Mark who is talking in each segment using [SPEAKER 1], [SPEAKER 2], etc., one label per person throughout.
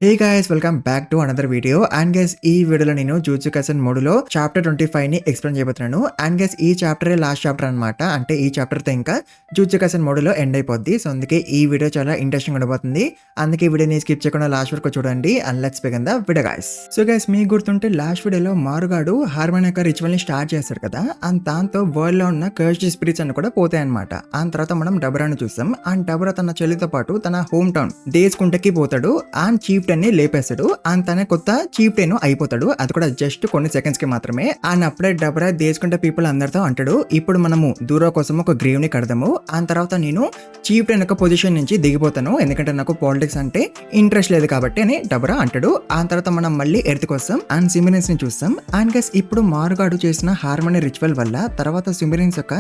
[SPEAKER 1] Hey guys welcome back to another video. And guys ఈ వీడియోలో నేను జూజుట్సు కైసెన్ 3లో చాప్టర్ 25 ని ఎక్స్ప్లెయిన్ చేయబోతున్నాను. అండ్ గైస్ ఈ చాప్టరే లాస్ట్ చాప్టర్ అనమాట. అంటే ఈ చాప్టర్ తో ఇంకా జూజుట్సు కైసెన్ 3లో ఎండ్ అయిపోద్ది. సో అందుకే ఈ వీడియో చాలా ఇంట్రెస్టింగ్ ఉండబోతుంది. అందుకే ఈ వీడియోని స్కిప్ చేయకుండా లాస్ట్ వరకు చూడండి. And let's begin the video guys. So guys మీకు గుర్తుంటే లాస్ట్ వీడియోలో మారుగాడు హార్మోన్ యొక్క రిచువల్ ని స్టార్ట్ చేస్తాడు కదా. అండ్ దాంతో వరల్డ్ లో ఉన్న కర్స్డ్ స్పిరిట్స్ అన్ని కూడా పోతాయి అనమాట. ఆ తర్వాత మనం డబరాను చూస్తాం. అండ్ డబరా తన చెల్లితో పాటు తన హోమ్ టౌన్ దేశకుంటకి పోతాడు. అండ్ చీఫ్ ని లేపేస్తాడు. అండ్ తన కొత్త చీఫ్ అయిపోతాడు. అది కూడా జస్ట్ కొన్ని సెకండ్స్ కి మాత్రమే. అండ్ అప్పుడే డబరా దేశకుంట పీపుల్ అందరితో అంటాడు, ఇప్పుడు మనము దూరం కోసం ఒక గ్రేవ్ ని కడదాము. ఆ తర్వాత నేను చీఫ్ యొక్క పొజిషన్ నుంచి దిగిపోతాను, ఎందుకంటే నాకు పాలిటిక్స్ అంటే ఇంట్రెస్ట్ లేదు కాబట్టి అని డబరా అంటాడు. ఆ తర్వాత మనం మళ్ళీ ఎర్త్ కోసం అండ్ సిమిరెన్స్ ని చూస్తాం. అండ్ గైస్ ఇప్పుడు మారుగాడు చేసిన హార్మోని రిచువల్ వల్ల తర్వాత సిమిరెన్స్ యొక్క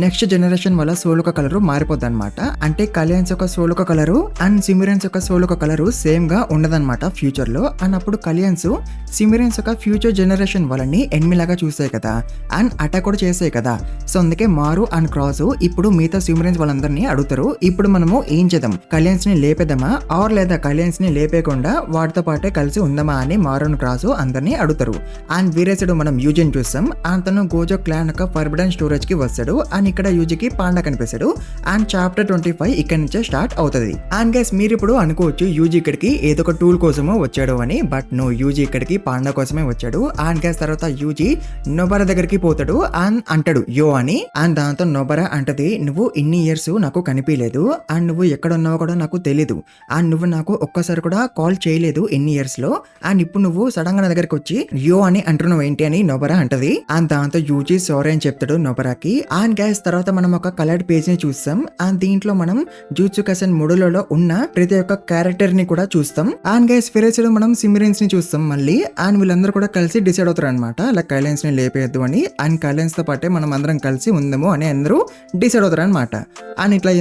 [SPEAKER 1] నెక్స్ట్ జనరేషన్ వల్ల సోల్ ఒక కలర్ మారిపోద్ది అనమాట. అంటే కళ్యాణ్స్ యొక్క సోల్ ఒక కలరు అండ్ సిమిరెన్స్ యొక్క సోల్ ఒక కలరు సేమ్ గా ఉండదన్నమాట ఫ్యూచర్ లో. అండ్ అప్పుడు కళ్యాణ్స్ సిమిరెన్స్ యొక్క ఫ్యూచర్ జనరేషన్ వాళ్ళని ఎనిమి లాగా చూసాయి కదా, అండ్ అటాక్ కూడా చేసాయి కదా. సో అందుకే మారు అండ్ క్రాస్ ఇప్పుడు మిగతా సిమిరెన్స్ వాళ్ళందరినీ అడుగుతారు, ఇప్పుడు మనము ఏం చేద్దాం, కళ్యాణ్స్ ని లేపేద్దామా ఆర్ లేదా కళ్యాణ్స్ ని లేపేయకుండా వాటితో పాటే కలిసి ఉందామా అని మారు అండ్ క్రాస్ అందరినీ అడుగుతారు. అండ్ వేరే సైడ్ మనం యూజిని చూస్తాం. అండ్ తను గోజో క్లాన్ యొక్క ఫర్బిడన్ స్టోరేజ్ కి వస్తాడు. అండ్ ఇక్కడ యూజికి పాండా కనిపిస్తాడు. అండ్ చాప్టర్ 25 ఇక్కడ నుంచే స్టార్ట్ అవుతుంది. అండ్ గైస్ మీరు ఇప్పుడు అనుకోవచ్చు యూజీ ఇక్కడికి ఏదో ఒక టూల్ కోసమో వచ్చాడు అని, బట్ నో, యూజీ ఇక్కడికి పాండా కోసమే వచ్చాడు. అండ్ గైస్ తర్వాత యూజీ నొబరా దగ్గరికి పోతాడు అండ్ అంటాడు యో అని. అండ్ దాంతో నొబరా అంటది, నువ్వు ఇన్ని ఇయర్స్ నాకు కనిపించలేదు అండ్ నువ్వు ఎక్కడ ఉన్నావో కూడా నాకు తెలీదు అండ్ నువ్వు నాకు ఒక్కసారి కూడా కాల్ చేయలేదు ఇన్ని ఇయర్స్ లో. అండ్ ఇప్పుడు నువ్వు సడన్ గా నా దగ్గరికి వచ్చి యో అని అంటున్నావు ఏంటి అని నొబరా అంటది. అండ్ దాంతో యూజీ సారీ అని చెప్తాడు నొబరాకి. అండ్ గైస్ తర్వాత మనం ఒక కలర్డ్ పేజ్ ని చూస్తాం. అండ్ దీంట్లో మనం జూజుట్సు కైసెన్ 3లో ఉన్న ప్రతి ఒక్క క్యారెక్టర్ ని కూడా చూస్తాం. అండ్ గైస్ ఫిరెన్స్ లో మనం సిమిరెన్స్ ని చూస్తాం మళ్ళీ. అండ్ వీళ్ళందరూ కూడా కలిసి డిసైడ్ అవుతారు అనమాట, అలా కైలెన్స్ ని లేపేయద్దు అని. అండ్ కైలెన్స్ తో పాటే మనం అందరం కలిసి ఉందాము అని అందరూ డిసైడ్ అవుతారు అనమాట. అండ్ ఇట్లా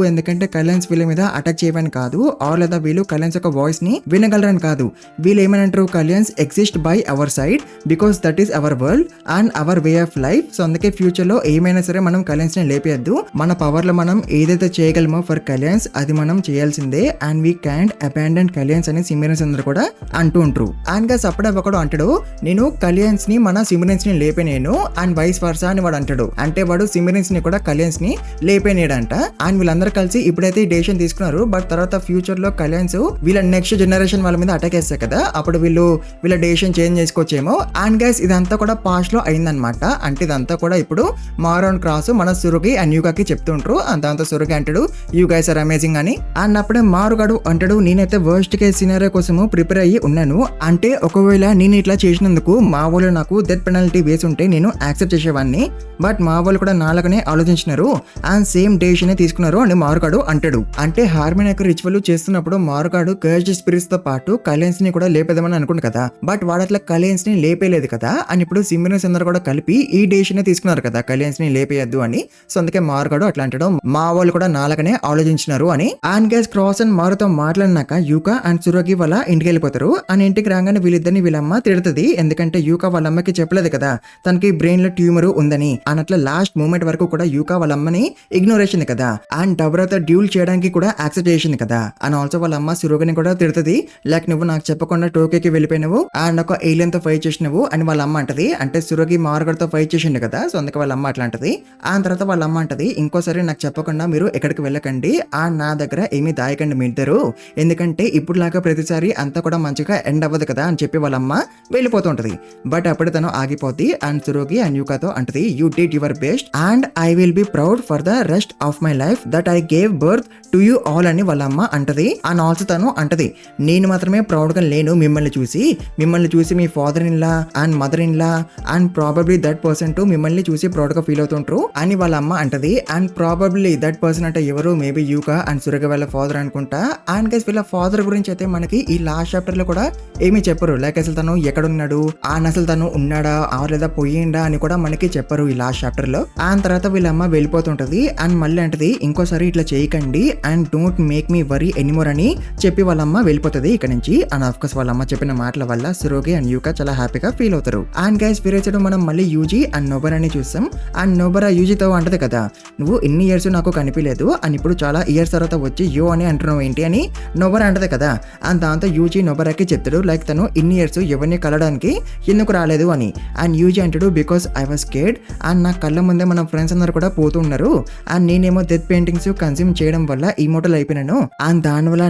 [SPEAKER 1] ఎందుకంటే కైలెన్స్ వీళ్ళ మీద అటాక్ చేయమని కాదు, ఆర్ లేదా వీళ్ళు కైలెన్స్ యొక్క వాయిస్ ని వినగలరని కాదు. వీళ్ళు ఏమంటారు, కైలెన్స్ exist by our side because that is our world and our way of life. So అందుకే ఫ్యూచర్ లో ఏమైనా సరే మనం కైలెన్స్ ని లేపేయద్దు, మన పవర్ లో మనం ఏదైతే చేయగలమో ఫర్ కైలెన్స్ అది మనం చేయాల్సిందే. అండ్ వీ క్యాంట్ అబాండన్ కైలెన్స్ అని సిమిరెన్స్ అందరూ కూడా అంటూ ఉంటారు. అండ్ గైస్ అప్పుడే ఒకడు అంటాడు, నేను కళ్యాణ్స్ ని మన సిమిరెన్స్ ని లేపేనేను అండ్ వైస్ వర్సా అని వాడు అంటాడు. అంటే వాడు సిమిరెన్స్ ని కూడా కళ్యాణ్స్ ని లేపేనేడంట. అండ్ వీళ్ళందరూ కలిసి ఇప్పుడైతే ఈ డెసిషన్ తీసుకున్నారు, బట్ తర్వాత ఫ్యూచర్ లో కళ్యాణ్స్ వీళ్ళ నెక్స్ట్ జనరేషన్ వాళ్ళ మీద అటాక్ చేస్తారు కదా, అప్పుడు వీళ్ళ డెసిషన్ చేంజ్ చేసుకోవచ్చేమో. అండ్ గైస్ ఇదంతా కూడా పాస్ట్ లో అయిందనమాట. అంటే ఇదంతా కూడా ఇప్పుడు మారు అండ్ క్రాస్ మన సురుగి అండ్ యూకాకి చెప్తుంటారు. అండ్ దాంతో సురుగి అంటాడు, యూ గైస్ ఆర్ అమేజింగ్ అని. అండ్ అప్పుడే మారుగాడు అంటాడు, నేనైతే వర్స్ట్ కేస్ సినారియో కోసము ప్రిపేర్ అయ్యి ఉన్నాను. అంటే ఒకవేళ నేను ఇట్లా చేసినందుకు మా వాళ్ళు నాకు డెత్ పెనాల్టీ వేసి ఉంటే నేను యాక్సెప్ట్ చేసేవాడిని, బట్ మా వాళ్ళు కూడా నాలుగనే ఆలోచించినారు అండ్ సేమ్ డెసిషన్ తీసుకున్నారు అని మారుగాడు అంటాడు. అంటే హార్మోన్ యొక్క రిచువల్ చేస్తున్నప్పుడు మారుగాడు కర్స్డ్ స్పిరిట్స్ తో పాటు కళ్యాణ్స్ ని కూడా లేపేదామని అనుకుంటు కదా, బట్ వాడట్లా కళ్యాణ్స్ ని లేపేలేదు కదా. అని ఇప్పుడు సిమిరెన్స్ అందరూ కూడా కలిపి ఈ డెసిషన్ తీసుకున్నారు కదా కళ్యాణ్స్ ని లేపేయద్దు అని. సో అందుకే మారుగాడు అట్లా అంటాడు, మా వాళ్ళు కూడా నాలుగనే ఆలోచించినారు అని. అండ్ గైస్ క్రాస్ అండ్ మారుతో మాట్లాడినాక యూకా అండ్ సురగి వాళ్ళ ఇంటికి వెళ్ళిపోతారు. అండ్ ఇంటికి రాగానే వీళ్ళిద్దరిని వీళ్ళమ్మ తిడుతుంది, ఎందుకంటే యూకా వాళ్ళ అమ్మకి చెప్పలేదు కదా తనకి బ్రెయిన్ లో ట్యూమర్ ఉందని. అన్నట్ల లాస్ట్ మూమెంట్ వరకు కూడా యూకా వాళ్ళ అమ్మని ఇగ్నోర్ చేసింది కదా. అండ్ డబరాతో డ్యూల్ చేయడానికి కూడా యాక్సెప్ట్ చేసింది కదా. అండ్ ఆల్సో వాళ్ళ అమ్మ సురోగిని కూడా తిడుతుంది, లైక్ నువ్వు నాకు చెప్పకుండా టోక్యోకి వెళ్ళిపోయినావు అండ్ ఒక ఏలియన్ తో ఫైట్ చేసినావు అని వాళ్ళ అమ్మ అంటది. అంటే సురోగి మారుగడతో ఫైట్ చేసిండు కదా, సో అందుకే వాళ్ళ అమ్మ అట్లా అంటది. ఆ తర్వాత వాళ్ళ అమ్మ అంటది, ఇంకోసారి నాకు చెప్పకుండా మీరు ఎక్కడికి వెళ్ళకండి అండ్ నా దగ్గర ఏమీ దాయకండి మీ ఇద్దరు, ఎందుకంటే ఇప్పుడు లాగా ప్రతిసారి అంతా కూడా మంచిగా ఎండ్ అవ్వదు కదా అని చెప్పి వాళ్ళ అమ్మ వెళ్ళిపోతుంటది. బట్ అప్పుడు తను ఆగిపోద్ది అండ్ సురోగి అండ్ యూకాతో అంటది, you did your best and I will be proud for the rest of my life that I gave birth to you all అని వాళ్ళ అమ్మ అంటది. అండ్ ఆల్సో తను అంటది, నేను మాత్రమే ప్రౌడ్ గా లేను మిమ్మల్ని చూసి మీ father in law and mother in law and probably that person to మిమ్మల్ని చూసి ప్రౌడ్ గా ఫీల్ అవుతుంటారు అని వాళ్ళ అమ్మ అంటది. అండ్ ప్రాబబ్లీ దట్ పర్సన్ అంటే ఎవరు, మేబీ యూకా అండ్ సురగ వాళ్ళ ఫాదర్ అనుకుంటా. అండ్ గైస్ వీళ్ళ ఫాదర్ గురించి అయితే మనకి ఈ లాస్ట్ చాప్టర్ లో కూడా ఏమీ చెప్పరు, లైక్ అసలు తను ఎక్కడున్నాడు అండ్ అసలు తను ఉన్నాడా లేదా పోయిండా అని కూడా మనకి చెప్పరు ఈ లాస్ట్ చాప్టర్ లో. అండ్ తర్వాత వీళ్ళ అమ్మ వెళ్ళిపోతుంటది అండ్ మళ్ళీ అంటది, ఇంకోసారి ఇట్లా చేయకండి and don't make me worry anymore అని చెప్పి వాళ్ళ అమ్మ వెళ్ళిపోతుంది ఇక్కడ నుంచి. అండ్ ఆఫ్ కోర్స్ వాళ్ళ అమ్మ చెప్పిన మాటల వల్ల సురోగి అండ్ యూకా చాలా హ్యాపీగా ఫీల్ అవుతారు. అండ్ గైస్ ఫిరేచడు మనం మళ్ళీ యూజీ అండ్ నోబరాని చూస్తాం. అండ్ నోబరా యూజీతో అంటది కదా, నువ్వు ఇన్ని ఇయర్స్ నాకు కనిపించలేదు అండ్ ఇప్పుడు చాలా ఇయర్స్ తర్వాత వచ్చి యో అని అంటున్నావు ఏంటి అని నోబరా అంటది కదా. అండ్ దాంతో యూజీ నొబరాకి చెప్తాడు లైక్ తను ఇన్ని ఇయర్స్ ఎవరిని కలవడానికి ఎందుకు రాలేదు అని. అండ్ యూజీ అంటాడు because I was scared and నా కళ్ళ ముందే మన ఫ్రెండ్స్ అందరు కూడా పోతున్నారు అండ్ నేనేమో డెత్ పెయింటింగ్స్ కన్స్యూమ్ చేయడం వల్ల ఇమోటల్ అయిపోయినాను అండ్ దానివల్ల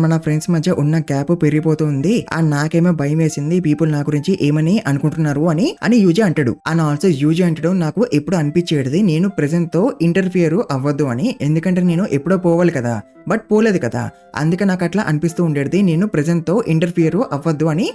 [SPEAKER 1] మన ఫ్రెండ్స్ మధ్య ఉన్న గ్యాప్ పెరిగిపోతుంది అండ్ నాకేమో భయం వేసింది పీపుల్ నా గురించి ఏమని అనుకుంటున్నారు అని యూజీ అంటాడు. అండ్ ఆల్సో యూజీ అంటాడు నాకు ఎప్పుడు అనిపించేది నేను ప్రెసెంట్ తో ఇంటర్ఫియర్ అవ్వద్దు అని, ఎందుకంటే నేను ఎప్పుడో పోవాలి కదా బట్ పోలేదు కదా, అందుకే నాకు అట్లా అనిపిస్తూ ఉండేది నేను ప్రెసెంట్ తో ఇంటర్ఫియర్ అవ్వద్దు అని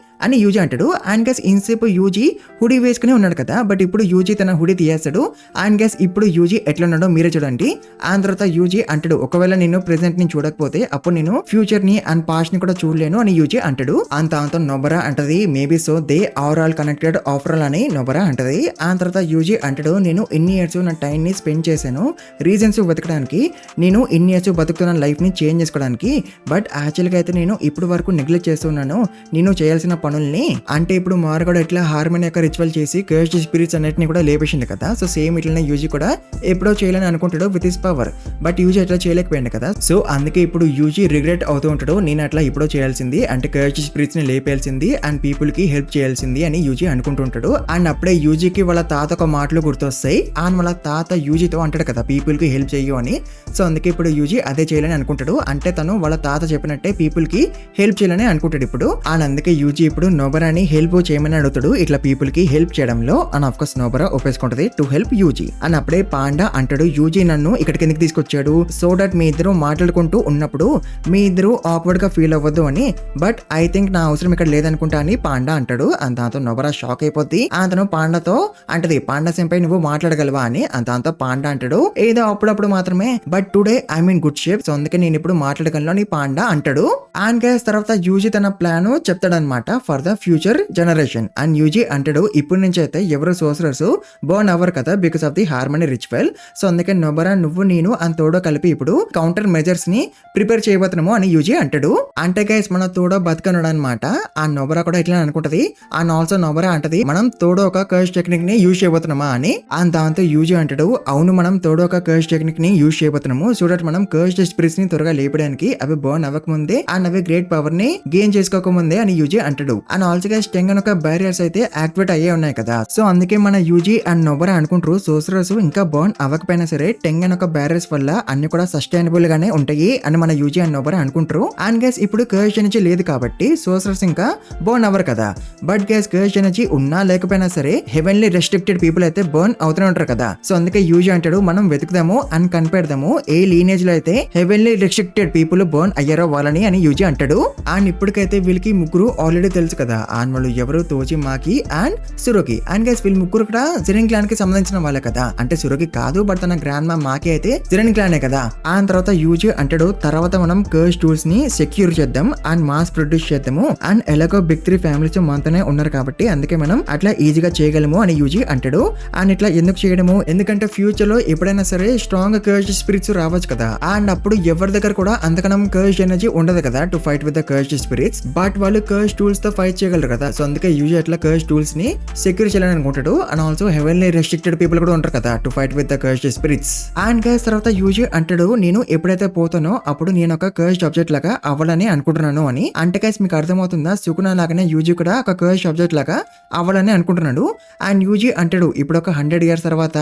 [SPEAKER 1] యూజీ అంటాడు. అండ్ గెస్ ఇన్సేపు యూజీ హుడీ వేసుకుని ఉన్నాడు కదా, బట్ ఇప్పుడు యూజీ తన హుడీ తీయేస్తాడు. అండ్ గెస్ ఇప్పుడు యూజీ ఎట్లా ఉన్నాడో మీరే చూడండి. ఆ తర్వాత యూజీ అంటాడు ఒకవేళ నేను ప్రెసెంట్ ని చూడకపోతే అప్పుడు నేను ఫ్యూచర్ ని అండ్ పాస్ట్ ని కూడా చూడలేను అని యూజీ అంటాడు. అంత నొబరా అంటది maybe so they are all connected after all అని నొబరా అంటది. ఆ తర్వాత యూజీ అంటాడు నేను ఇన్ని ఇయర్స్ నా టైం ని స్పెండ్ చేశాను రీజన్స్ వెతకడానికి, నేను ఇన్ని ఇయర్స్ బతుకుతున్న లైఫ్ ని చేంజ్ చేసుకోవడానికి, బట్ యాక్చువల్గా అయితే నేను ఇప్పుడు వరకు నెగ్లెక్ట్ చేస్తున్నాను నేను చేయాల్సిన పనుల్ని. అంటే ఇప్పుడు మారు కూడా ఇట్లా హార్మోని యొక్క రిచువల్ చేసి కర్స్డ్ స్పిరిట్స్ అన్నిటిని కూడా లేపేసింది కదా, సో సేమ్ ఇట్లనే యూజీ కూడా ఎప్పుడో చేయాలని అనుకుంటాడు with his power, but UG అట్లా చేయలేకపోయింది కదా, సో అందుకే ఇప్పుడు యూజీ రిగ్రెట్ అవుతూ ఉంటాడు నేను అట్లా ఇప్పుడు చేయాల్సింది అంటే కర్స్డ్ స్పిరిట్స్ ని లేపేయాల్సింది అండ్ పీపుల్ కి హెల్ప్ చేయాల్సింది అని యూజీ అనుకుంటుంటాడు. అండ్ అప్పుడే యూజీకి వాళ్ళ తాత ఒక మాటలు గుర్తొస్తాయి అండ్ వాళ్ళ తాత యూజీతో అంటాడు కదా పీపుల్ కి హెల్ప్ చెయ్యు అని, సో అందుకే ఇప్పుడు యూజీ అదే చేయాలని అనుకుంటాడు. అంటే తను వాళ్ళ తాత చెప్పినట్టే పీపుల్ కి హెల్ప్ చేయాలని అనుకుంటాడు ఇప్పుడు. అండ్ అందుకే యూజీ ఇప్పుడు నోబరాని హెల్ప్ చేయమని అడుగుతాడు ఇట్లా పీపుల్ కి హెల్ప్ చేయడంలో. అండ్ ఆఫ్ కోర్స్ నోబరా ఒప్పేసుకుంటది టు హెల్ప్ యూజీ. అండ్ అప్పుడే పాండా అంటాడు యూజీ నన్ను ఇక్కడికి ఎందుకు తీసుకొచ్చాడు సో దట్ మీ ఇద్దరు మాట్లాడుకుంటూ ఉన్నప్పుడు మీ ఇద్దరు ఆక్వర్డ్ గా ఫీల్ అవ్వద్దు అని, బట్ ఐ థింక్ నా అవసరం ఇక్కడ లేదనుకుంటా అని పాండా అంటాడు. అండ్ దాంతో నోబరా షాక్ అయిపోద్ది. అతను పాండాతో అంటది పాండా సెంపై నువ్వు మాట్లాడగలవా అని. అండ్ దాంతో పాండా అంటాడు ఏదో అప్పుడప్పుడు మాత్రమే but today I mean good shape, so అందుకే నేను ఇప్పుడు మాట్లాడగలను అని పాండా అంటాడు. అండ్ గైస్ తర్వాత యూజీ తన ప్లాన్ చెప్తాడనమాట for the future generation. And UG అంటాడు ఇప్పుడు నుంచి అయితే ఎవరు సోసరర్స్ బర్న్ అవ్వరు కదా because of the harmony ritual, so అందుకే నొబరా నువ్వు నేను అండ్ తోడో కలిపి ఇప్పుడు కౌంటర్ మెజర్స్ ని ప్రిపేర్ చేయబోతున్నాము అని యూజీ అంటాడు. అంటే గైస్ మన తోడో బతకనుడు అనమాట. ఆ నొబరా కూడా ఇట్లా అనుకుంటది. అండ్ ఆల్సో నొబరా అంటది మనం తోడో ఒక కర్స్ టెక్నిక్ ని యూజ్ చేయబోతున్నామా అని. అండ్ దాంతో యూజీ అంటాడు అవును మనం తోడో ఒక కర్స్ టెక్నిక్ ని యూజ్ చేయబోతున్నాము సో దట్ మనం కర్స్ స్పిరిట్స్ ని త్వరగా లేపడానికి అవి బర్న్ అవ్వక ముందే అండ్ అవి గ్రేట్ పవర్ ని గెయిన్ చేసుకోకముందే అని యూజీ అంటాడు. అండ్ ఆల్సో గైస్ టెంగన్ ఒక బ్యారియర్స్ అయితే యాక్టివేట్ అయ్యే ఉన్నాయి కదా, సో అందుకే మన యూజీ అండ్ నొబరా అనుకుంటారు సోసరర్స్ ఇంకా బర్న్ అవ్వకపోయినా సరే టెంగన్ ఒక బ్యారియర్స్ వల్ల అన్ని కూడా సస్టైనబుల్ గానే ఉంటాయి అని మన యూజీ అండ్ నొబరా అనుకుంటారు. అండ్ గైస్ ఇప్పుడు కర్స్ ఎనర్జీ లేదు కాబట్టి సోసరర్స్ ఇంకా బర్న్ అవ్వరు కదా, బట్ గైస్ కర్స్ ఎనర్జీ ఉన్నా లేకపోయినా సరే హెవెన్లీ రెస్ట్రిక్టెడ్ పీపుల్ అయితే బర్న్ అవుతూనే ఉంటారు కదా, సో అందుకే యూజీ అంటాడు మనం వెతుకుదాము అండ్ కనిపెడదాము ఏ లీనేజ్ లో అయితే హెవెన్లీ రెస్ట్రిక్టెడ్ పీపుల్ బర్న్ అయ్యారో వాళ్ళని అని యూజీ అంటాడు. అండ్ ఇప్పటికైతే వీళ్ళకి ముగ్గురు ఆల్రెడీ తెలుసు కదా అండ్ వాళ్ళు ఎవరు తోచి మాకి అండ్ సురోకి. అండ్ గైస్ వీళ్ళు ముగ్గురు కూడా జిరెన్ క్లాన్ కి సంబంధించిన వాళ్ళే కదా, అంటే సురోకి కాదు బట్ తన గ్రాండ్ మా మాకి అయితే జిరెన్ క్లానే కదా. ఆ తర్వాత యూజీ అంటాడు తర్వాత మనం కర్స్ టూల్స్ ని సెక్యూర్ చేద్దాం అండ్ మాస్ ప్రొడ్యూస్ చేద్దాము అండ్ ఎలాగో బిగ్ 3 ఫ్యామిలీస్ మనతోనే ఉన్నారు కాబట్టి అందుకే మనం అట్లా ఈజీగా చేయగలము అని యూజీ అంటాడు. అండ్ ఇట్లా ఎందుకు చేయడము ఎందుకంటే ఫ్యూచర్ లో ఎప్పుడైనా సరే స్ట్రాంగ్ కర్స్ స్పిరిట్స్ రావచ్చు కదా అండ్ అప్పుడు ఎవరి దగ్గర కూడా అంతకనం కర్స్ ఎనర్జీ ఉండదు కదా to fight with the curse spirits, but వాళ్ళు కర్స్ టూల్స్ తో ఫైట్ చేయగలరు కదా, సో అందుకే యూజీ అట్లా కర్స్ టూల్స్ ని సెక్యూర్ చేయాలని అనుకుంటాడు. And also heavenly restricted people కూడా ఉంటారు కదా to fight with the curse spirits. And guys తర్వాత యూజీ అంటాడు నేను ఎప్పుడైతే పోతానో అప్పుడు నేను ఒక కర్స్ ఆబ్జెక్ట్ లాగా అవ్వాలని అనుకుంటున్నాను అని. అంటే గైస్ మీకు అర్థమవుతుందా సుకునా లాగానే యూజీ కూడా ఒక కర్స్ ఆబ్జెక్ట్ లాగా అవ్వాలని అనుకుంటున్నాడు. అండ్ యూజీ అంటాడు ఇప్పుడు ఒక 100 years తర్వాత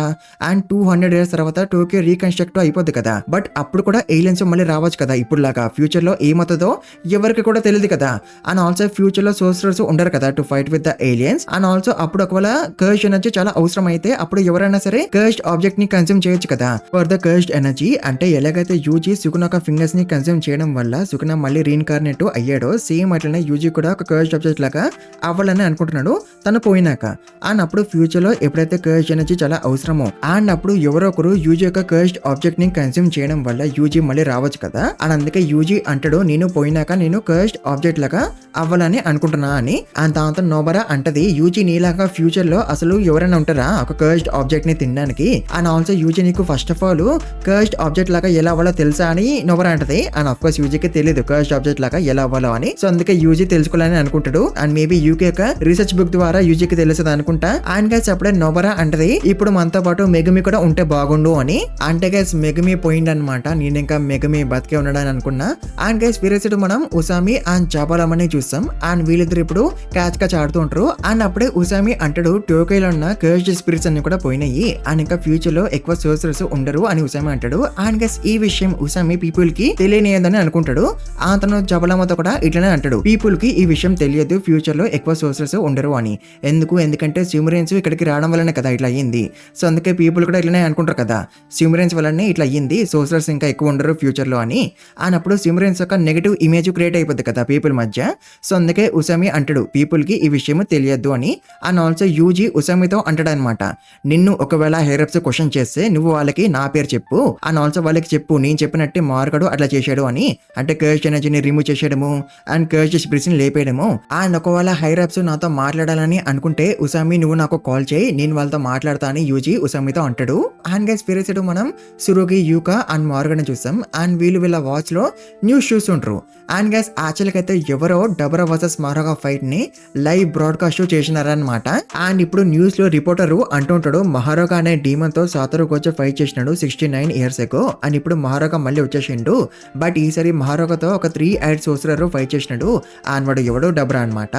[SPEAKER 1] అండ్ 200 years తర్వాత టోక్యో రీకన్స్ట్రక్ట్ అయిపోద్ది కదా, బట్ అప్పుడు కూడా ఏలియన్స్ మళ్ళీ రావచ్చు కదా ఇప్పుడు లాగా, ఫ్యూచర్ లో ఏమవుతుందో ఎవరికి కూడా తెలియదు కదా. అండ్ ఆల్సో ఫ్యూచర్ లో సోసరర్స్ ఉండరు కదా to fight with the aliens. And also అప్పుడు ఒకవేళ కర్స్ ఎనర్జీ చాలా అవసరం అయితే అప్పుడు ఎవరైనా సరే కర్స్డ్ ఆబ్జెక్ట్ ని కన్స్యూమ్ చేయొచ్చు కదా ఫర్ ద కర్స్డ్ ఎనర్జీ. అంటే ఎలాగైతే యూజీ సుకునా ఒక ఫింగర్స్ ని కన్స్యూమ్ చేయడం వల్ల సుకునా మళ్ళీ రీఇన్కార్నేట్ అయ్యాడో సేమ్ అట్లనే యూజీ కూడా ఒక కర్స్డ్ ఆబ్జెక్ట్ లాగా అవ్వాలని అనుకుంటున్నాడు తను పోయినాక. అండ్ అప్పుడు ఫ్యూచర్ లో ఎప్పుడైతే కర్స్డ్ ఎనర్జీ చాలా అవసరమో అండ్ అప్పుడు ఎవరో ఒకరు యూజీ యొక్క కర్స్డ్ ఆబ్జెక్ట్ ని కన్స్యూమ్ చేయడం వల్ల యూజీ మళ్ళీ రావచ్చు కదా. అండ్ అందుకే యూజీ అంటాడు నేను పోయినాక నేను కర్స్డ్ ఆబ్జెక్ట్ లాగా అవ్వాలని అనుకుంటున్నా అని. అండ్ దాంతో నోబరా అంటది యూజీ నీలాగా ఫ్యూచర్ లో అసలు ఎవరైనా ఉంటారా ఒక కర్స్డ్ ఆబ్జెక్ట్ ని తినడానికి. అండ్ ఆల్సో యూజీ నీకు first of all cursed object లాగా ఎలా అవ్వాలో తెలుసా అని నోబరా అంటది. అండ్ ఆఫ్ కోర్స్ యూజీకి తెలియదు కర్స్డ్ ఆబ్జెక్ట్ లాగా ఎలా అవ్వాలో అని, సో అందుకే యూజీ తెలుసుకోవాలని అనుకుంటాడు. అండ్ మేబీ యూకే యొక్క రీసెర్చ్ బుక్ ద్వారా యూజీకి తెలుస్తుంది అనుకుంటా. అండ్ గైస్ అప్పుడే నోబరా అంటది ఇప్పుడు మనతో పాటు మెగుమి కూడా ఉంటే బాగుండు అని. అంటే గైస్ మెగుమి పోయిందనమాట, నేను ఇంకా మెగుమి బతికే ఉన్నాడని అనుకున్నా. అండ్ గైస్ వీరేసుడు మనం ఉసామి అండ్ జబాలమ్మని చూస్తాం అండ్ వీళ్ళిద్దరు ఇప్పుడు క్యాచ్ ఆడుతూ ఉంటారు అండ్ అప్పుడే ఉసామి అంటాడు టోక్యోలో ఉన్న కర్స్డ్ స్పిరిట్స్ అన్ని కూడా పోయినాయి అండ్ ఇంకా ఫ్యూచర్ లో ఎక్కువ సోర్సర్స్ ఉండరు అని ఉసామి అంటాడు. అండ్ గస్ ఈ విషయం ఉసామి పీపుల్ కి తెలియనియదని అనుకుంటాడు. అతను జబాలమ్మతో కూడా ఇట్లనే అంటాడు పీపుల్ కి ఈ విషయం తెలియదు ఫ్యూచర్ లో ఎక్కువ సోర్సర్స్ ఉండరు అని. ఎందుకంటే సిమరియన్స్ ఇక్కడికి రావడం వల్లనే కదా ఇట్లా అయ్యింది. సో అందుకే పీపుల్ కూడా ఇట్లనే అనుకుంటారు కదా సిమరియన్స్ వల్లనే ఇట్లా అయ్యింది, సోర్సర్స్ ఇంకా ఎక్కువ ఉండరు ఫ్యూచర్ లో అని. అన్నప్పుడు సిమరియన్స్ యొక్క నెగటివ్ ఇమేజ్ క్రియేట్ అయిపోద్ది కదా పీపుల్ మధ్య. సో అందుకే ఉసామి అంటాడు పీపుల్ కి ఈ విషయం తెలియదు అని. అండ్ ఆల్సో యూజీ ఉసామితో అంటాడు అనమాట నిన్ను ఒకవేళ హెయిరప్స్ క్వశ్చన్ చేస్తే నువ్వు వాళ్ళకి నా పేరు చెప్పు అండ్ ఆల్సో వాళ్ళకి చెప్పు నేను చెప్పినట్టే మార్గడు అట్లా చేశాడు అని. అంటే కర్స్డ్ ఎనర్జీని రిమూవ్ చేసేయడము అండ్ కర్స్డ్ స్పిరిట్స్ ని లేపేయడము. అండ్ ఒకవేళ హైరప్స్ నాతో మాట్లాడాలని అనుకుంటే ఉసామి నువ్వు నాకు కాల్ చేయి నేను వాళ్ళతో మాట్లాడతా అని యూజీ ఉసామితో అంటాడు. అండ్ గైస్ ఫిరే సైడ్ మనం సురోగి యూకా అండ్ మార్గన్ చూస్తాం అండ్ వీళ్ళ వాచ్ లో న్యూస్ చూస్తుంటారు. అండ్ గైస్ యాక్చువల్గా అయితే ఎవరో డబరా వర్సెస్ మహారాగా ఫైట్ ని లైవ్ బ్రాడ్కాస్ట్ చేసినారనమాట. అండ్ ఇప్పుడు న్యూస్ లో రిపోర్టర్ అంటుంటాడు మహారాగా అనే డీమన్ తో సాతరు వచ్చి ఫైట్ చేసినాడు 69 years ago అండ్ ఇప్పుడు మహారాగా మళ్ళీ వచ్చేసిండు. బట్ ఈసారి మహారాగాతో ఒక 3 eyed సోర్సరర్ ఫైట్ చేసినాడు అండ్ వాడు ఎవడో డబ్రా అనమాట.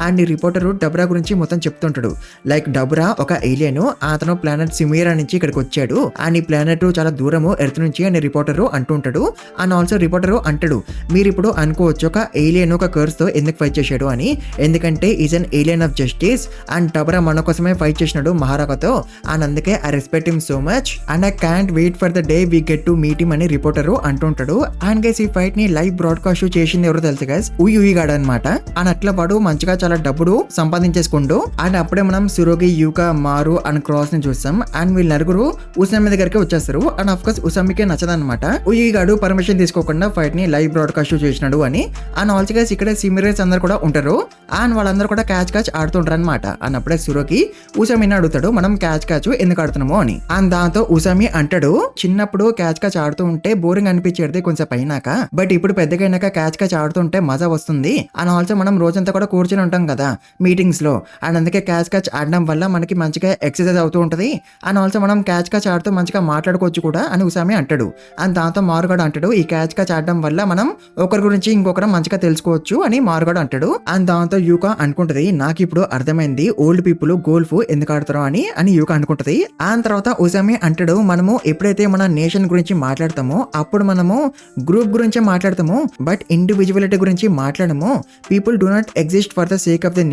[SPEAKER 1] అండ్ ఈ రిపోర్టర్ డబ్రా గురించి మొత్తం చెప్తుంటాడు లైక్ డబ్రా ఒక ఏలియన్, అతను ప్లానెట్ సిమియరా నుంచి ఇక్కడికి వచ్చాడు అండ్ ఈ ప్లానెట్ చాలా దూరము ఎర్త్ నుంచి అని రిపోర్టర్ అంటుంటాడు. అండ్ ఆల్సో రిపోర్టర్ అంటాడు మీరు ఇప్పుడు అనుకోవచ్చు ఒక ఏలియన్ ఒక కర్స్ తో ఎందుకు ఫైట్ చేశాడు అని. ఎందుకంటే is an alien of justice and డబ్రా మన కోసమే ఫైట్ చేసినాడు మహారాగాతో అండ్ అందుకే I respect him so much and I can't wait for the day we get to meet him అని రిపోర్టర్ అంటుంటాడు. అండ్ గైస్ ఈ ఫైట్ ని లైవ్ బ్రాడ్కాస్ట్ చేసింది ఎవరో తెలుసు గైస్ ఉయిగాడు అనమాట. అండ్ అట్లా వాడు మంచిగా చాలా డబ్బులు సంపాదించేసుకుంటూ అండ్ అప్పుడే మనం సురోగి యూకా మారు అండ్ క్రాస్ ని చూస్తాం అండ్ వీళ్ళ నలుగురు ఉసామి దగ్గరికి వచ్చేస్తారు. అండ్ ఆఫ్ కోర్స్ ఉసామికే నచ్చదనమాట ఉయిగాడు పర్మిషన్ తీసుకోకుండా ఫైట్ ని లైవ్ బ్రాడ్కాస్ట్ చేసినాడు అని. అండ్ ఆల్సో గైస్ ఇక్కడ సిమిరియన్స్ అందరు కూడా ఉంటారు అండ్ వాళ్ళందరూ కూడా క్యాచ్ ఆడుతుంటారు అనమాట. అండ్ అప్పుడే సురోగి ఉసామిని అడుగుతాడు మనం క్యాచ్ ఎందుకు ఆడుతున్నాము అని. అండ్ దాంతో ఉసామి అంటాడు చిన్నప్పుడు క్యాచ్ ఆడుతూ ఉంటే బోరింగ్ అనిపించేది కొంచెం అయినాక, బట్ ఇప్పుడు పెద్దగా అయినాక క్యాచ్ ఆడుతుంటే మజా వస్తుంది. అండ్ ఆల్సో మనం రోజంతా కూడా కూర్చొని ఉంటాం కదా మీటింగ్స్ లో అండ్ అందుకే క్యాచ్ ఆడడం వల్ల మనకి మంచిగా ఎక్సర్సైజ్ అవుతూ ఉంటది అండ్ ఆల్సో మనం క్యాచ్ ఆడుతూ మంచిగా మాట్లాడుకోవచ్చు కూడా అని ఉసామి అంటాడు. అండ్ దాంతో మారుగాడు అంటాడు ఈ క్యాచ్ ఆడడం వల్ల మనం ఒకరి గురించి ఇంకొకరు మంచిగా తెలుసుకోవచ్చు అని మారుగాడు అంటాడు. అండ్ దాంతో యూకా అనుకుంటది నాకు ఇప్పుడు అర్థమైంది ఓల్డ్ పీపుల్ గోల్ఫ్ ఎందుకు ఆడతారో అని యూకా అనుకుంటది. అండ్ తర్వాత ఉసామి అంటాడు మనము ఎప్పుడైతే మన నేషన్ గురించి మాట్లాడతామో అప్పుడు మనము గ్రూప్ గురించి మాట్లాడతాము బట్ ఇండివిజువాలిటీ గురించి మాట్లాడము. People do not exist for the sake of the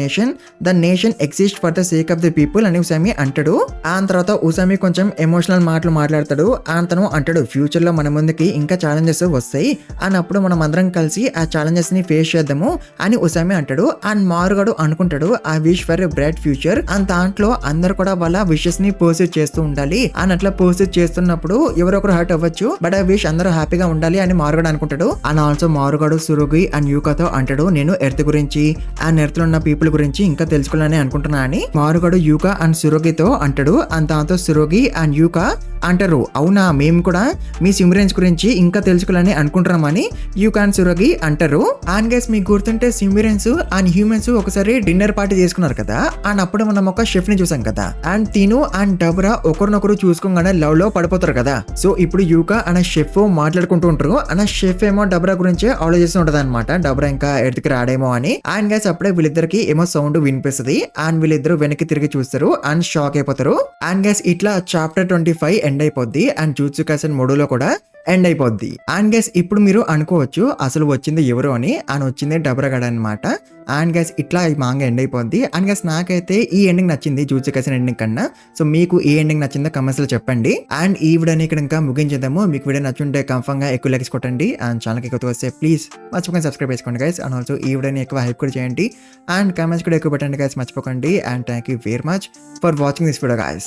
[SPEAKER 1] nation exist for the sake of the people అని ఉసామి అంటాడు. అండ్ తర్వాత ఉసామి కొంచెం ఎమోషనల్ మాటలు మాట్లాడతాడు. అండ్ తను అంటాడు ఫ్యూచర్ లో మన ముందుకి ఇంకా ఛాలెంజెస్ వస్తాయి అండ్ అప్పుడు మనం అందరం కలిసి ఆ ఛాలెంజెస్ ని ఫేస్ చేద్దాము అని ఉసామి అంటాడు. అండ్ మారుగాడు అనుకుంటాడు I wish for a bright future and దాంట్లో అందరు కూడా వాళ్ళ విషెస్ ని పర్సూట్ చేస్తూ ఉండాలి అని అట్లా పర్సూట్ చేస్తున్నప్పుడు ఎవరో ఒకరు హర్ట్ అవ్వచ్చు బట్ ఐ విష్ అందరూ హ్యాపీగా ఉండాలి అని మారుగాడు అనుకుంటాడు. అండ్ ఆల్సో మారుగాడు సురోగి అండ్ యూకాతో అంటాడు నేను ఎర్త్ గురించి అండ్ ఎర్త్ లో ఉన్న పీపుల్ గురించి ఇంకా తెలుసుకోవాలని అనుకుంటున్నా అని మారుగాడు యూకా అండ్ సురోగితో అంటాడు. అండ్ దాంతో సురోగి అండ్ యూకా అంటారు అవునా మేము కూడా మీ సిమరియన్స్ గురించి ఇంకా తెలుసుకోవాలని అనుకుంటున్నామని యూకా అండ్ సురోగి అంటారు. అండ్ గైస్ మీకు గుర్తుంటే సిమరియన్స్ అండ్ హ్యూమన్స్ ఒకసారి డిన్నర్ పార్టీ చేసుకున్నారు కదా అండ్ అప్పుడు మనం ఒక షెఫ్ ని చూసాం కదా అండ్ తిను అండ్ డబ్రా ఒకరినొకరు చూసుకోగానే లవ్ లో పడిపోతారు కదా. సో ఇప్పుడు యూకా అనే షెఫ్ మాట్లాడుకుంటూ ఉంటారు అన్న షెఫ్ ఏమో డబ్రా గురించి ఆలోచిస్తూ ఉంటది అనమాట డబ్రా ఇంకా ఎర్త్కి రాడేమో అని. అండ్ గైస్ అప్పుడే వీళ్ళిద్దరికి ఏమో సౌండ్ వినిపిస్తుంది అండ్ వీళ్ళిద్దరు వెనక్కి తిరిగి చూస్తారు అండ్ షాక్ అయిపోతారు. అండ్ గైస్ ఇట్లా చాప్టర్ 25 ఎండ్ అయిపోద్ది అండ్ జూజుట్సు కైసెన్ మోడులో కూడా ఎండ్ అయిపోద్ది. అండ్ గైస్ ఇప్పుడు మీరు అనుకోవచ్చు అసలు వచ్చింది ఎవరు అని వచ్చింది డబ్రాగాడ్ అనమాట. అండ్ గైస్ ఇట్లా ఈ మాంగా ఎండ్ అయిపోద్ది. అండ్ గైస్ నాకైతే ఈ ఎండింగ్ నచ్చింది జూజుట్సు కైసెన్ ఎండింగ్ కన్నా. సో మీకు ఏ ఎండింగ్ నచ్చిందో కమెంట్స్ లో చెప్పండి. అండ్ ఈ వీడియోని ఇక్కడ ఇంకా ముగించేద్దాము. మీకు వీడియో నచ్చుంటే కన్ఫర్మ్ గా ఎక్కువ లైక్స్ కొట్టండి అండ్ ఛానల్కి ఎక్కువ వస్తే ప్లీజ్ మర్చిపోకండి సబ్స్క్రైబ్ చేసుకోండి గైస్. అండ్ ఆల్సో ఈ వీడియోని ఎక్కువ హైప్ కూడా చేయండి అండ్ కమెంట్స్ కూడా ఎక్కువ పెట్టండి గైస్ మర్చిపోకండి. And thank you very much for watching this video guys.